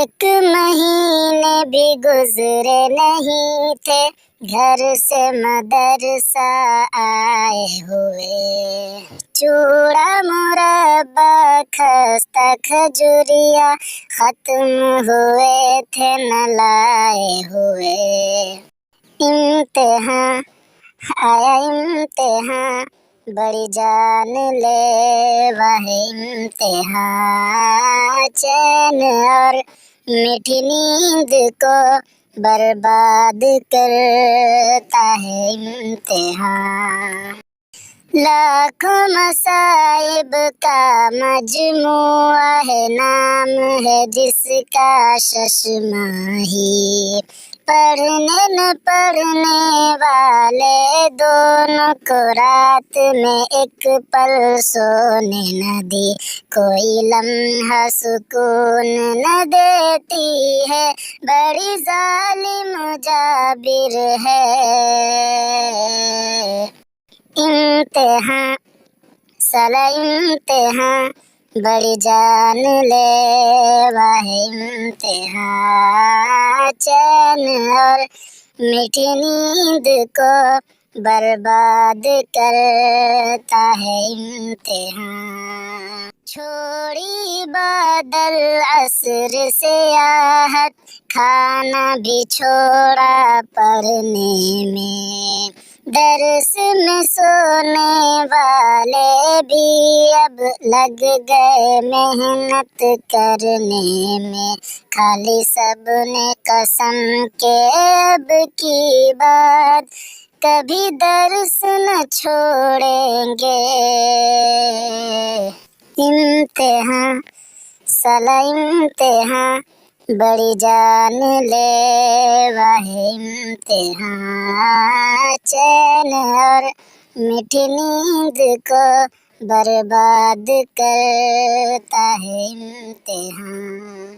एक महीने भी गुजरे नहीं थे घर से मदरसा आए हुए। चूड़ा मुरब्बा खस्ता खजुरिया खत्म हुए थे न लाए हुए। इम्तिहान आया इम्तिहान बड़ी जान ले वह इम्तिहान, चैन और मीठी नींद को बर्बाद करता है इम्तिहान। लाखों मसाइब का मजमुआ है, नाम है जिसका शशमाही। पढ़ने न पढ़ने वाले दोनों को रात में एक पल सोने न दी, कोई लम्हा सुकून न देती है, बड़ी जालिम जाबिर है। इम्तिहान साला इम्तिहान बड़ी जान ले वह इम्तिहान, चैन और मीठी नींद को बर्बाद करता है इम्तिहान। छोड़ी बादल असर से आहट, खाना भी छोड़ा पढ़ने में। दर्स में सोने वाले भी अब लग गए मेहनत करने में। खाली सबने कसम के अब की बात कभी दर्स न छोड़ेंगे। इम्तिहान साला इम्तिहान बड़ी जान ले वह इम्तिहान, चैन और मीठी नींद को बर्बाद करता है इम्तिहान।